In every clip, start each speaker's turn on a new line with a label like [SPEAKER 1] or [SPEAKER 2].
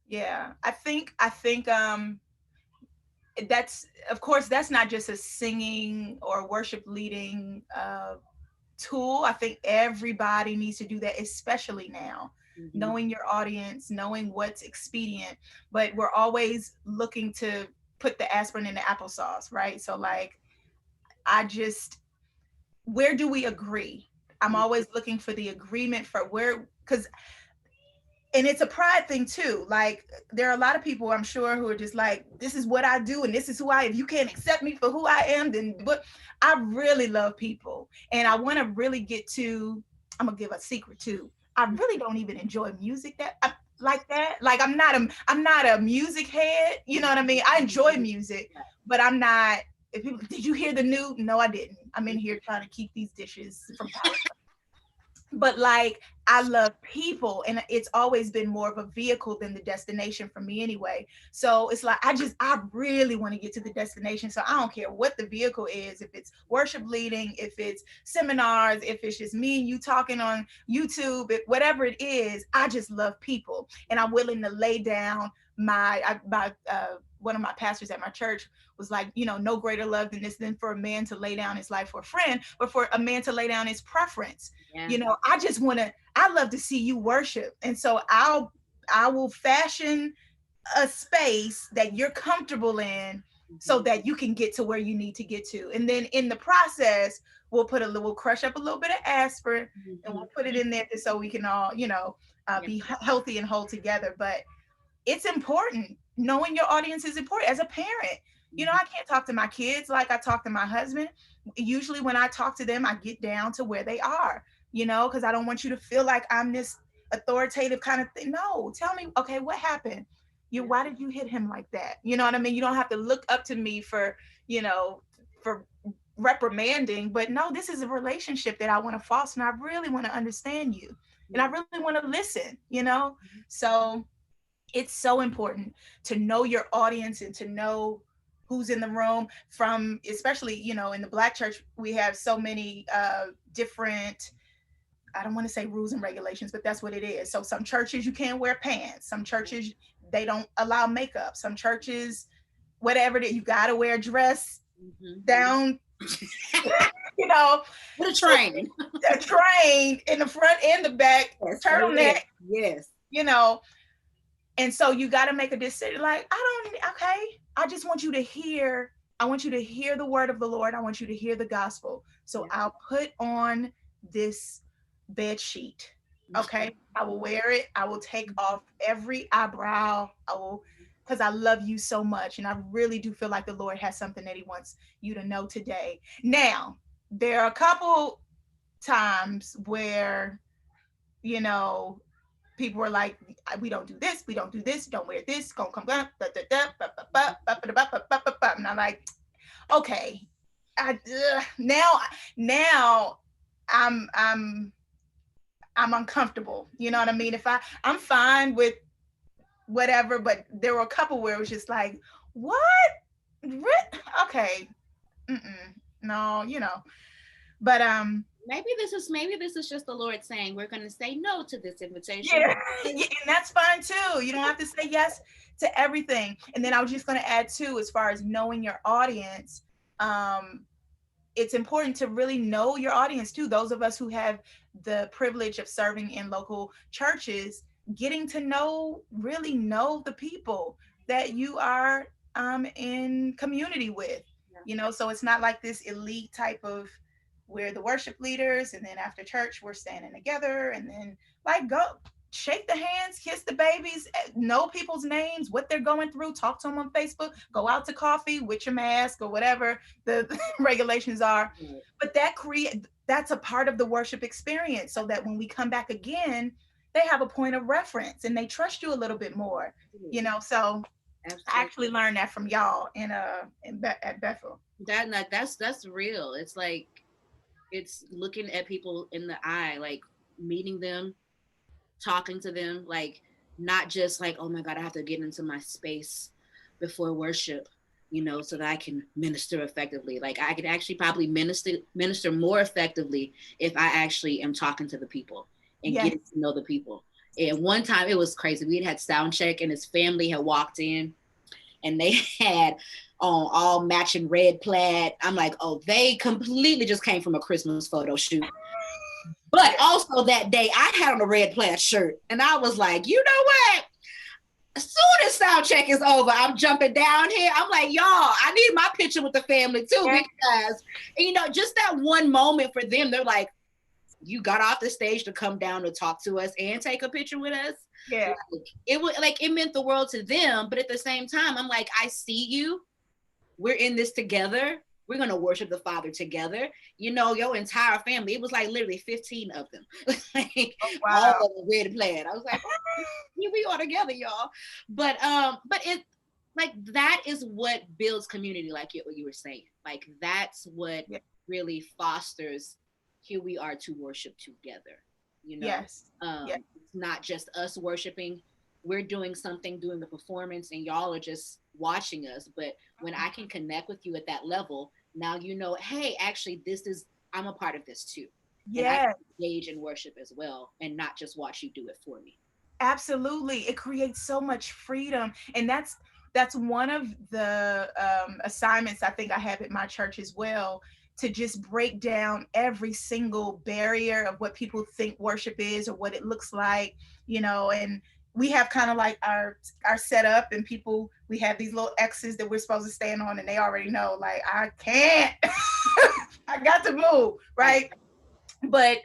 [SPEAKER 1] Yeah. I think that's, of course, that's not just a singing or worship leading tool. I think everybody needs to do that, especially now,
[SPEAKER 2] Mm-hmm.
[SPEAKER 1] knowing your audience, knowing what's expedient. But we're always looking to put the aspirin in the applesauce, right? So, like, I just, where do we agree? I'm always looking for the agreement for where, because, and it's a pride thing too. Like, there are a lot of people, I'm sure, who are just like, this is what I do and this is who I am. If you can't accept me for who I am, then what? I really love people, and I want to really get to, I'm gonna give a secret too. I really don't even enjoy music like that. Like, I'm not a music head, you know what I mean? I enjoy music, but I'm not, if people, did you hear the new? No, I didn't. I'm in here trying to keep these dishes from power. But like, I love people, and it's always been more of a vehicle than the destination for me anyway. So it's like, I really want to get to the destination, so I don't care what the vehicle is, if it's worship leading, if it's seminars, if it's just me and you talking on YouTube, whatever it is. I just love people, and I'm willing to lay down one of my pastors at my church was like, no greater love than this, than for a man to lay down his life for a friend, but for a man to lay down his preference.
[SPEAKER 2] Yeah.
[SPEAKER 1] I love to see you worship. And so I will fashion a space that you're comfortable in, so
[SPEAKER 2] Mm-hmm.
[SPEAKER 1] that you can get to where you need to get to. And then in the process, we'll crush up a little bit of aspirin, and
[SPEAKER 2] Mm-hmm.
[SPEAKER 1] we'll put it in there just so we can all,
[SPEAKER 2] Yeah.
[SPEAKER 1] be healthy and whole together. But it's important. Knowing your audience is important as a parent.
[SPEAKER 2] Mm-hmm.
[SPEAKER 1] I can't talk to my kids like I talk to my husband. Usually when I talk to them, I get down to where they are, because I don't want you to feel like I'm this authoritative kind of thing. No, tell me, okay, what happened?
[SPEAKER 2] Yeah.
[SPEAKER 1] Why did you hit him like that? You know what I mean? You don't have to look up to me you know, for reprimanding, but no, this is a relationship that I want to foster, and I really want to understand you, and I
[SPEAKER 2] Yeah.
[SPEAKER 1] really want to listen. So it's so important to know your audience and to know who's in the room, from, especially, in the Black church, we have so many different, I don't want to say rules and regulations, but that's what it is. So some churches you can't wear pants, some churches they don't allow makeup, some churches, whatever, that you got to wear a dress
[SPEAKER 2] Mm-hmm.
[SPEAKER 1] down, you know
[SPEAKER 2] What a
[SPEAKER 1] so
[SPEAKER 2] train.
[SPEAKER 1] a train in the front and the back,
[SPEAKER 2] Yes.
[SPEAKER 1] turtleneck,
[SPEAKER 2] Yes. Yes.
[SPEAKER 1] you know and so you got to make a decision. Like, okay, I want you to hear the word of the Lord. I want you to hear the gospel. So
[SPEAKER 2] Yeah.
[SPEAKER 1] I'll put on this bed sheet. Okay. I will wear it. I will take off every eyebrow. Because I love you so much. And I really do feel like the Lord has something that He wants you to know today. Now, there are a couple times where, you know, people were like, we don't do this, we don't do this, don't wear this, gonna come back, and I'm like, okay, now I'm I'm I'm uncomfortable. You know what I mean? I'm fine with whatever, but there were a couple where it was just like, what? Okay, mm-mm, no, but
[SPEAKER 2] Maybe this is just the Lord saying we're going to say no to this invitation.
[SPEAKER 1] yeah, yeah, and that's fine too. You don't have to say yes to everything. And then I was just going to add too, as far as knowing your audience, um, it's important to really know your audience too. Those of us who have the privilege of serving in local churches, getting to really know the people that you are in community with.
[SPEAKER 2] Yeah.
[SPEAKER 1] So it's not like this elite type of, we're the worship leaders, and then after church we're standing together, and then, like, go shake the hands, kiss the babies, know people's names, what they're going through, talk to them on Facebook, go out to coffee with your mask or whatever the regulations are.
[SPEAKER 2] Right.
[SPEAKER 1] But that's a part of the worship experience, so that when we come back again, they have a point of reference and they trust you a little bit more.
[SPEAKER 2] Absolutely.
[SPEAKER 1] So I
[SPEAKER 2] Absolutely.
[SPEAKER 1] actually learned that from y'all at Bethel.
[SPEAKER 2] That's real. It's like it's looking at people in the eye, like meeting them, talking to them, like not just like, oh my God, I have to get into my space before worship, so that I can minister effectively. Like I could actually probably minister more effectively if I actually am talking to the people and
[SPEAKER 1] Yes.
[SPEAKER 2] getting to know the people. And one time it was crazy. We had sound check and his family had walked in and they had on all matching red plaid. I'm like, oh, they completely just came from a Christmas photo shoot. But also that day I had on a red plaid shirt and I was like, you know what? As soon as sound check is over, I'm jumping down here. I'm like, y'all, I need my picture with the family too, because, you know, just that one moment for them, they're like, you got off the stage to come down to talk to us and take a picture with us.
[SPEAKER 1] Yeah.
[SPEAKER 2] Like, it was like, it meant the world to them. But at the same time, I'm like, I see you. We're in this together. We're going to worship the Father together. You know, your entire family, it was like literally 15 of them. Like,
[SPEAKER 1] Wow.
[SPEAKER 2] all of them red plaid. I was like, oh, here we are together, y'all. But it, like, that is what builds community, like what you were saying. Like, that's what really fosters here we are to worship together. You know,
[SPEAKER 1] Yes.
[SPEAKER 2] It's not just us worshiping. We're doing something, doing the performance, and y'all are just watching us. But when I can connect with you at that level, now you know, hey, actually, I'm a part of this too. And I can engage in worship as well and not just watch you do it for me.
[SPEAKER 1] Absolutely. It creates so much freedom. And that's one of the assignments I think I have at my church as well, to just break down every single barrier of what people think worship is or what it looks like, you know. And we have kind of like our setup, and people, we have these little X's that we're supposed to stand on, and they already know, like, I can't. I got to move, right? But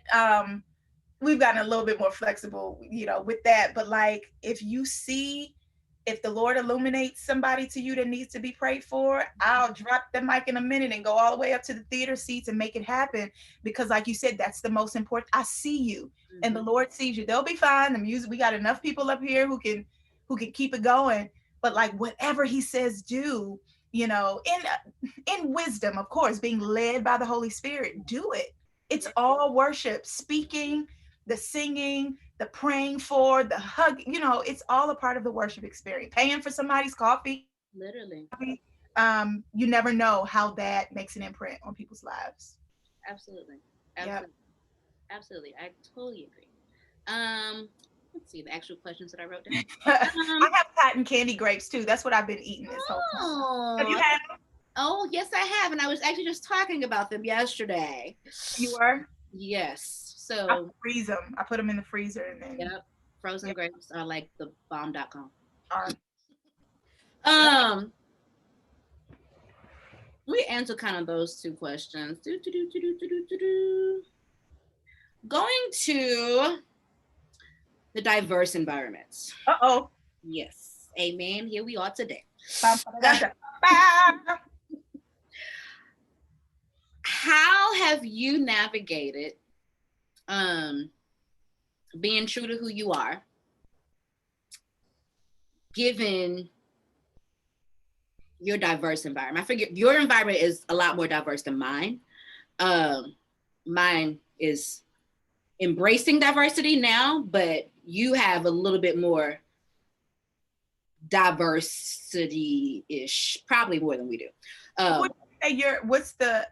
[SPEAKER 1] we've gotten a little bit more flexible, you know, with that. But like, if the Lord illuminates somebody to you that needs to be prayed for, I'll drop the mic in a minute and go all the way up to the theater seats and make it happen. Because like you said, that's the most important. I see you, and the Lord sees you. They'll be fine. The music, we got enough people up here who can keep it going. But like, whatever he says, do, you know, in wisdom, of course, being led by the Holy Spirit, do it. It's all worship, speaking, the singing, the praying for, the hug, you know, it's all a part of the worship experience. Paying for somebody's coffee.
[SPEAKER 2] Literally.
[SPEAKER 1] You never know how that makes an imprint on people's lives.
[SPEAKER 2] Absolutely.
[SPEAKER 1] Yep.
[SPEAKER 2] Absolutely. Absolutely. I totally agree. Let's see the actual questions that I wrote down.
[SPEAKER 1] I have cotton candy grapes too. That's what I've been eating this whole time. Have you had them?
[SPEAKER 2] Oh, yes, I have. And I was actually just talking about them yesterday.
[SPEAKER 1] You were?
[SPEAKER 2] Yes.
[SPEAKER 1] I
[SPEAKER 2] So
[SPEAKER 1] freeze them. I put them in the freezer and then.
[SPEAKER 2] yep. Frozen grapes are like the bomb.com.
[SPEAKER 1] Are,
[SPEAKER 2] Um, we answer kind of those two questions. Going to the diverse environments.
[SPEAKER 1] Uh-oh.
[SPEAKER 2] Yes. Amen. Here we are today. How have you navigated being true to who you are, given your diverse environment? I figure your environment is a lot more diverse than mine. Mine is embracing diversity now, but you have a little bit more diversity-ish, probably more than we do.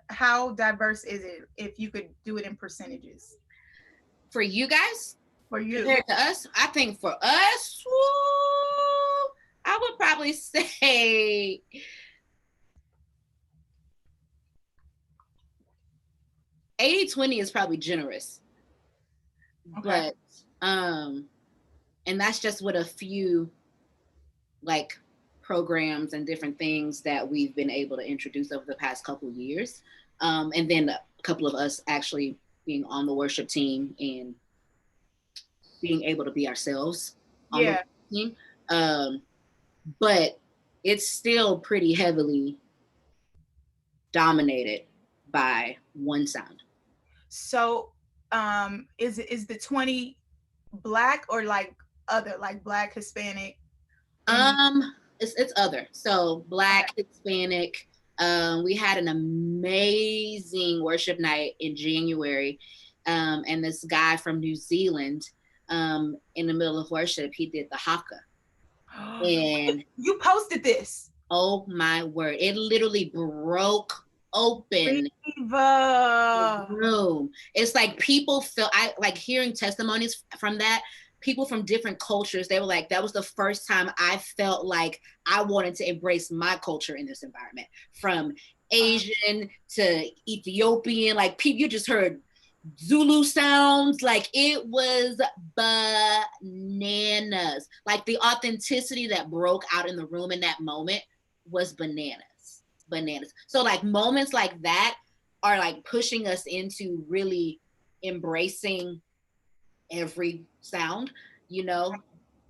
[SPEAKER 1] How diverse is it, if you could do it in percentages?
[SPEAKER 2] For you guys?
[SPEAKER 1] For you.
[SPEAKER 2] Compared to us? I think for us, woo, I would probably say 80-20 is probably generous. Okay. But and that's just with a few like programs and different things that we've been able to introduce over the past couple of years. And then a couple of us actually being on the worship team and being able to be ourselves on the team. But it's still pretty heavily dominated by one sound.
[SPEAKER 1] So is the 20 Black or like other, like Black, Hispanic?
[SPEAKER 2] It's other. So Black, Hispanic. We had an amazing worship night in January. And this guy from New Zealand, in the middle of worship, he did the haka. And
[SPEAKER 1] you posted this.
[SPEAKER 2] Oh my word. It literally broke open
[SPEAKER 1] Rheva.
[SPEAKER 2] the room. It's like people feel, I like hearing testimonies from that. people from different cultures, they were like, that was the first time I felt like I wanted to embrace my culture in this environment. From Asian to Ethiopian, like people, you just heard Zulu sounds, like it was bananas. Like the authenticity that broke out in the room in that moment was bananas. Bananas. So like moments like that are like pushing us into really embracing every sound, you know.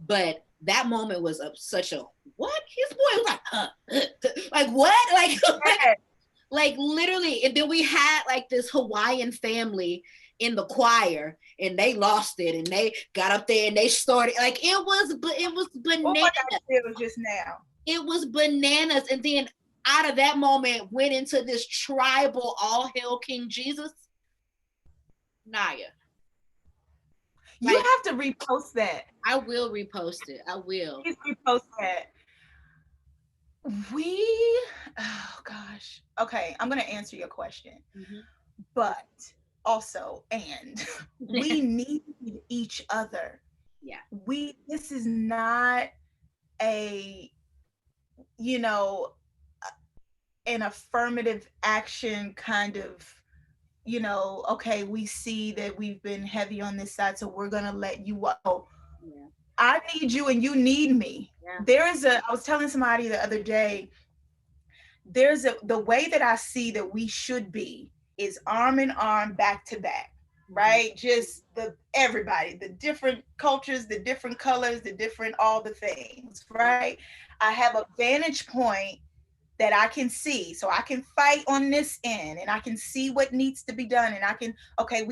[SPEAKER 2] But that moment was such a what? His boy was like, like what? Like literally. And then we had like this Hawaiian family in the choir, and they lost it, and they got up there and they started like it was
[SPEAKER 1] Oh
[SPEAKER 2] bananas.
[SPEAKER 1] my God, it was just now.
[SPEAKER 2] It was bananas. And then out of that moment went into this tribal all hail King Jesus. Naya.
[SPEAKER 1] You
[SPEAKER 2] Like,
[SPEAKER 1] have to repost that.
[SPEAKER 2] I will repost it. I will.
[SPEAKER 1] Please repost that. We, oh gosh. Okay, I'm gonna answer your question.
[SPEAKER 2] Mm-hmm.
[SPEAKER 1] But also, and we need each other.
[SPEAKER 2] Yeah.
[SPEAKER 1] This is not a, you know, an affirmative action kind of, okay, we see that we've been heavy on this side, so we're going to let you go.
[SPEAKER 2] Yeah.
[SPEAKER 1] I need you and you need me.
[SPEAKER 2] Yeah.
[SPEAKER 1] I was telling somebody the other day, the way that I see that we should be is arm in arm, back to back, right? Just everybody, the different cultures, the different colors, the different, all the things, right? I have a vantage point that I can see. So I can fight on this end and I can see what needs to be done. And I can, okay,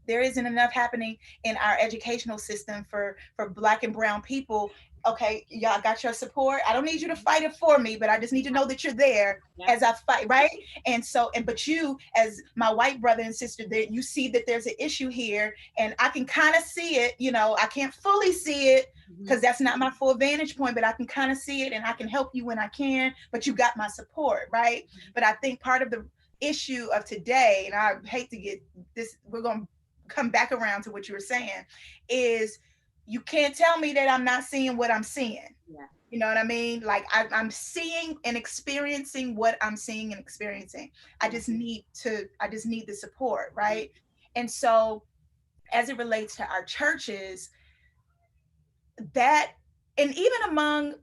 [SPEAKER 1] there isn't enough happening in our educational system for Black and brown people. Okay, y'all got your support. I don't need you to fight it for me, but I just need to know that you're there as I fight, right? And so, but you, as my white brother and sister, that you see that there's an issue here, and I can kind of see it. I can't fully see it because that's not my full vantage point, but I can kind of see it, and I can help you when I can. But you got my support, right? But I think part of the issue of today, and I hate to get this, we're going to come back around to what you were saying, is you can't tell me that I'm not seeing what I'm seeing.
[SPEAKER 2] Yeah.
[SPEAKER 1] You know what I mean? Like I'm seeing and experiencing what I'm seeing and experiencing. I just need the support, right? And so as it relates to our churches, that, and even among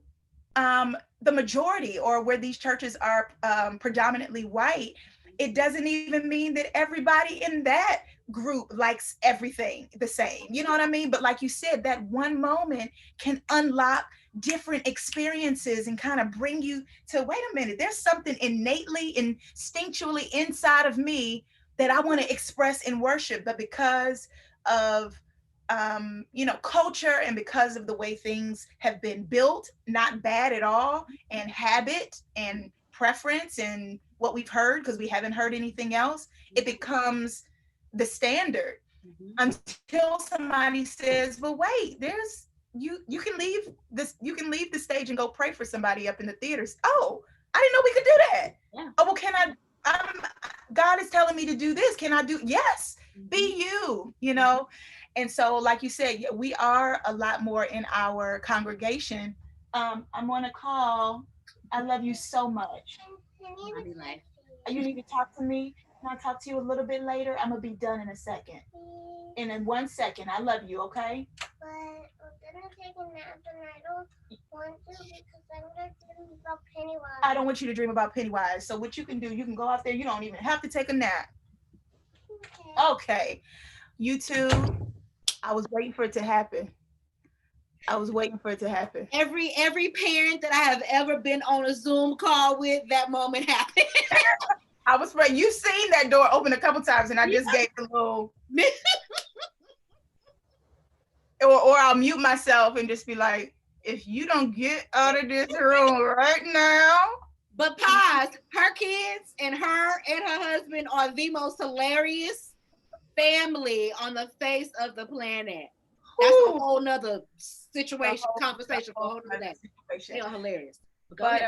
[SPEAKER 1] the majority, or where these churches are predominantly white, it doesn't even mean that everybody in that group likes everything the same. You know what I mean? But like you said, that one moment can unlock different experiences and kind of bring you to, wait a minute, there's something innately, instinctually inside of me that I want to express in worship. But because of culture, and because of the way things have been built, not bad at all, and habit and preference and what we've heard, because we haven't heard anything else, it becomes the standard until somebody says, but wait, there's you can leave the stage and go pray for somebody up in the theaters. Oh, I didn't know we could do that.
[SPEAKER 2] Yeah.
[SPEAKER 1] Oh, well, can I, God is telling me to do this. Can I do? Yes, be you know? And so, like you said, we are a lot more in our congregation. I'm going to call. I love you so much. You need to talk to me. Can I talk to you a little bit later? I'm going to be done in a second. And in 1 second, I love you, okay? But we're going to take a nap, and I don't want to, because I'm going to dream about Pennywise. I don't want you to dream about Pennywise. So what you can do, you can go out there. You don't even have to take a nap. Okay. You two, I was waiting for it to happen.
[SPEAKER 2] Every parent that I have ever been on a Zoom call with, that moment happened.
[SPEAKER 1] I was afraid. You've seen that door open a couple times, and I just gave a little. or I'll mute myself and just be like, if you don't get out of this room right now.
[SPEAKER 2] But pause, her kids and her husband are the most hilarious family on the face of the planet. That's a whole nother situation, conversation for a whole nother day. They are hilarious.
[SPEAKER 1] But